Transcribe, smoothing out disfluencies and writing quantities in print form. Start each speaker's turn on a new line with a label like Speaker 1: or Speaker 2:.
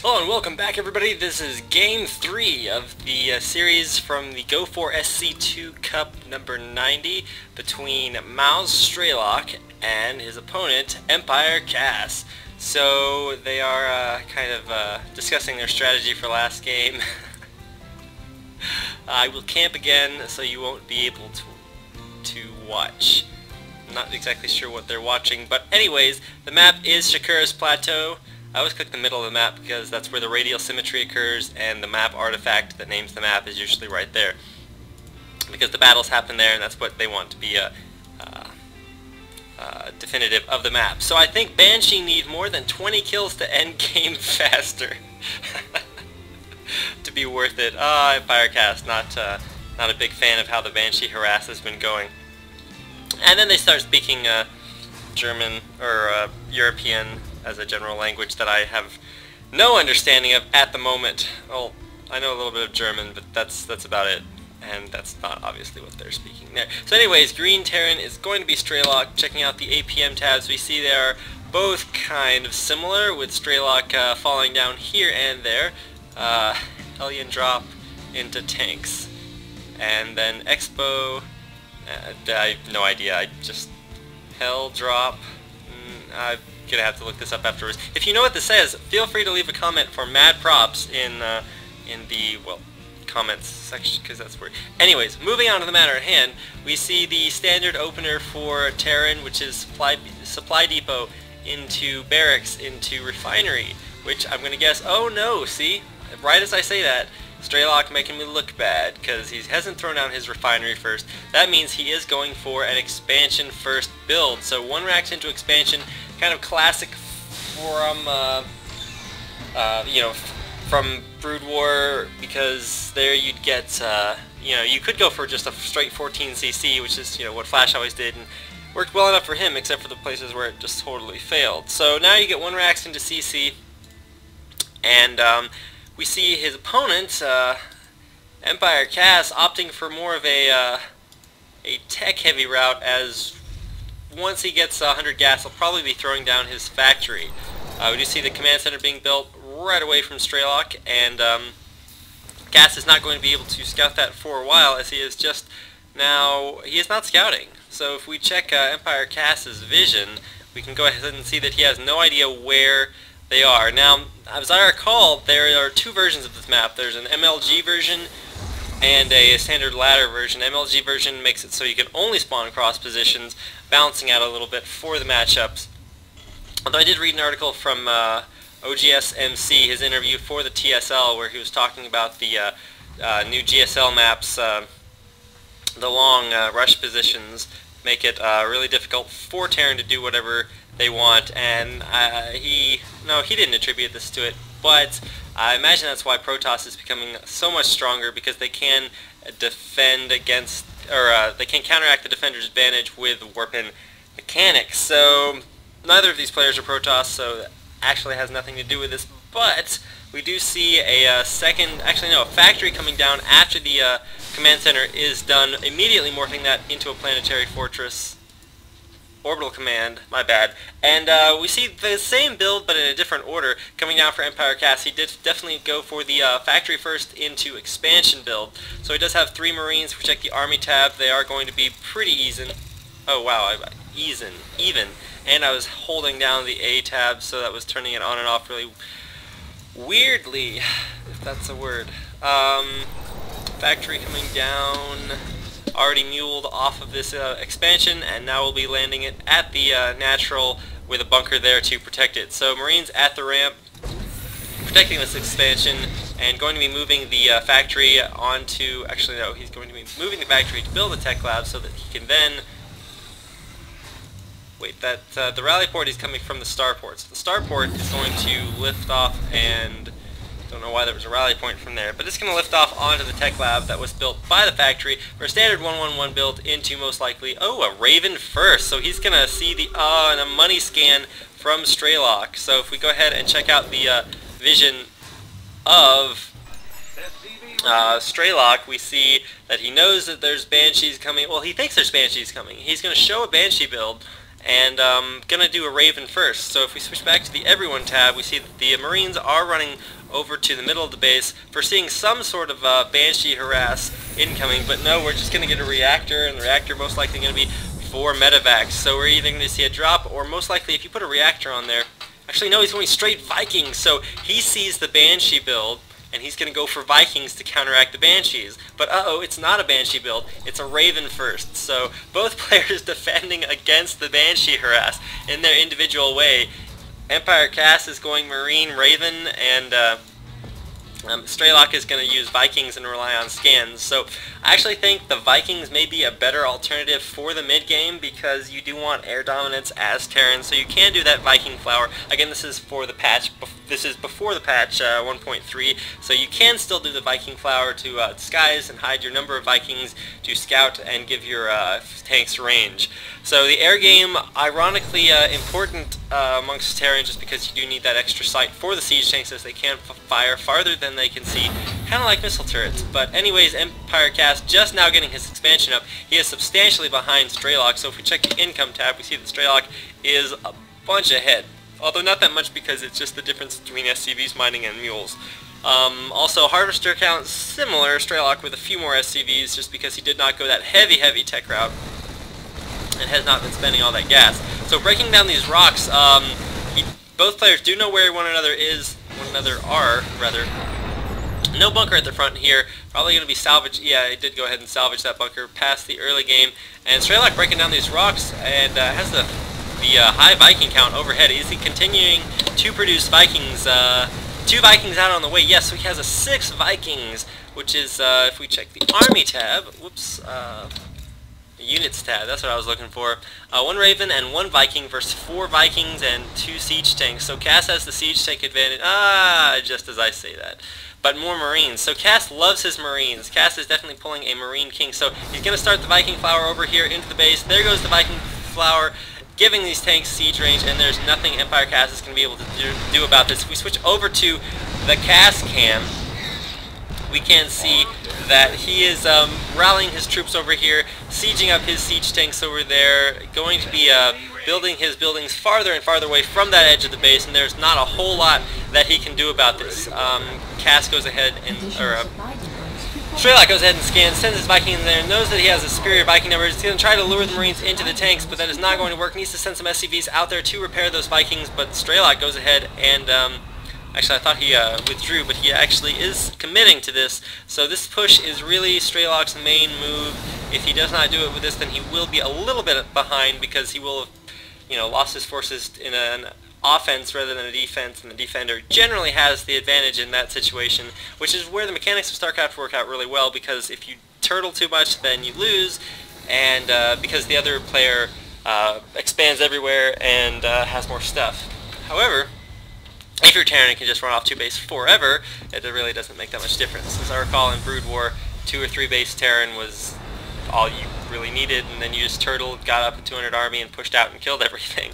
Speaker 1: Hello and welcome back, everybody. This is Game 3 of the series from the Go4SC2 Cup number 90 between mouzStrelok and his opponent, Empire.Kas. So they are kind of discussing their strategy for last game. I will camp again so you won't be able to watch. I'm not exactly sure what they're watching, but anyways, the map is Shakuras Plateau. I always click the middle of the map because that's where the radial symmetry occurs, and the map artifact that names the map is usually right there. Because the battles happen there, and that's what they want to be definitive of the map. So I think Banshee need more than 20 kills to end game faster to be worth it. Empire.Kas, not a big fan of how the Banshee harass has been going. And then they start speaking German or European as a general language that I have no understanding of at the moment. Well, I know a little bit of German, but that's about it, and that's not obviously what they're speaking there. So anyways, green Terran is going to be Strelok. Checking out the APM tabs, we see they are both kind of similar, with Strelok falling down here and there. Hellion drop into tanks. And then Expo, I have no idea, I just Hell drop. I'm gonna have to look this up afterwards. If you know what this says, feel free to leave a comment for mad props in the comments section, because that's where. Anyways, moving on to the matter at hand, we see the standard opener for Terran, which is supply depot into barracks into refinery, which I'm gonna guess. Oh no! See, right as I say that, Strelok making me look bad because he hasn't thrown down his refinery first. That means he is going for an expansion first build. So one racks into expansion, kind of classic from from Brood War, because there you'd get you could go for just a straight 14cc, which is what Flash always did, and worked well enough for him, except for the places where it just totally failed. So now you get one racks into CC, and we see his opponent, Empire.Kas, opting for more of a tech-heavy route, as once he gets 100 gas, he'll probably be throwing down his factory. We do see the command center being built right away from Strelok, and Gas is not going to be able to scout that for a while, as he is just now, he is not scouting. So if we check Empire.Kas's vision, we can go ahead and see that he has no idea where they are. Now, as I recall, there are two versions of this map. There's an MLG version and a standard ladder version. MLG version makes it so you can only spawn cross positions, balancing out a little bit for the matchups. Although I did read an article from OGSMC, his interview for the TSL, where he was talking about the new GSL maps, the long rush positions make it really difficult for Terran to do whatever they want, and he didn't attribute this to it, but I imagine that's why Protoss is becoming so much stronger, because they can defend against, or they can counteract the defender's advantage with warping mechanics. So neither of these players are Protoss, so that actually has nothing to do with this, but we do see a factory coming down after the command center is done, immediately morphing that into a planetary fortress. Orbital command, my bad. And we see the same build, but in a different order, coming down for Empire.Kas. He did definitely go for the factory first into expansion build. So he does have 3 Marines. If we check the Army tab, they are going to be pretty even. Oh wow, even. And I was holding down the A tab, so that was turning it on and off really weirdly, if that's a word. Factory coming down, already muled off of this expansion, and now we'll be landing it at the natural with a bunker there to protect it. So Marines at the ramp, protecting this expansion, and going to be moving the factory onto, actually no, he's going to be moving the factory to build a tech lab so that he can then, wait, the rally port is coming from the starport. So the starport is going to lift off, and don't know why there was a rally point from there, but it's going to lift off onto the tech lab that was built by the factory for a standard 111 build into most likely, a Raven first. So he's going to see the, and a money scan from Strelok. So if we go ahead and check out the vision of Strelok, we see that he knows that there's Banshees coming. Well, he thinks there's Banshees coming. He's going to show a Banshee build, and gonna do a Raven first. So if we switch back to the Everyone tab, we see that the Marines are running over to the middle of the base, foreseeing some sort of Banshee harass incoming, but no, we're just gonna get a reactor, and the reactor most likely gonna be for medevacs. So we're either going to see a drop, or most likely if you put a reactor on there, actually no, he's going straight Vikings, so he sees the Banshee build, and he's going to go for Vikings to counteract the Banshees. But uh-oh, it's not a Banshee build, it's a Raven first. So both players defending against the Banshee harass in their individual way. Empire.Kas is going Marine Raven, and Strelok is going to use Vikings and rely on scans. So I actually think the Vikings may be a better alternative for the mid game, because you do want air dominance as Terran, so you can do that Viking flower. Again, this is for the patch. This is before the patch 1.3, so you can still do the Viking flower to disguise and hide your number of Vikings, to scout and give your tanks range. So the air game, ironically important amongst Terran, just because you do need that extra sight for the siege tanks, as they can fire farther than they can see, kind of like missile turrets. But anyways, Empire.Kas just now getting his expansion up. He is substantially behind Strelok, so if we check the income tab, we see that Strelok is a bunch ahead. Although not that much, because it's just the difference between SCVs mining and mules. Also, harvester count similar, Strelok with a few more SCVs, just because he did not go that heavy tech route and has not been spending all that gas. So breaking down these rocks, both players do know where one another are. No bunker at the front here, probably going to be salvaged. Yeah, it did go ahead and salvage that bunker past the early game. And Strelok breaking down these rocks, and has the high Viking count overhead. Is he continuing to produce Vikings? 2 Vikings out on the way. Yes, so he has a 6 Vikings, which is, if we check the army tab, whoops, the units tab, that's what I was looking for. 1 Raven and 1 Viking versus 4 Vikings and 2 siege tanks. So Kas has the siege tank advantage. Just as I say that. But more Marines. So Kas loves his Marines. Kas is definitely pulling a Marine King. So he's going to start the Viking flower over here into the base. There goes the Viking flower, giving these tanks siege range, and there's nothing Empire.Kas is going to be able to do about this. If we switch over to the Kas cam, we can see that he is rallying his troops over here, sieging up his siege tanks over there, going to be building his buildings farther and farther away from that edge of the base, and there's not a whole lot that he can do about this. Kas goes ahead and, Strelok goes ahead and scans, sends his Viking in there, knows that he has a superior Viking number. He's going to try to lure the Marines into the tanks, but that is not going to work. Needs to send some SCVs out there to repair those Vikings, but Strelok goes ahead and, actually I thought he withdrew, but he actually is committing to this. So this push is really Strelok's main move. If he does not do it with this, then he will be a little bit behind, because he will have, lost his forces in an offense rather than a defense, and the defender generally has the advantage in that situation, which is where the mechanics of Starcraft work out really well, because if you turtle too much, then you lose, and because the other player expands everywhere and has more stuff. However, if you're Terran and can just run off 2 base forever, it really doesn't make that much difference. As I recall, in Brood War, 2 or 3 base Terran was all you really needed, and then you just turtled, got up a 200 army, and pushed out and killed everything.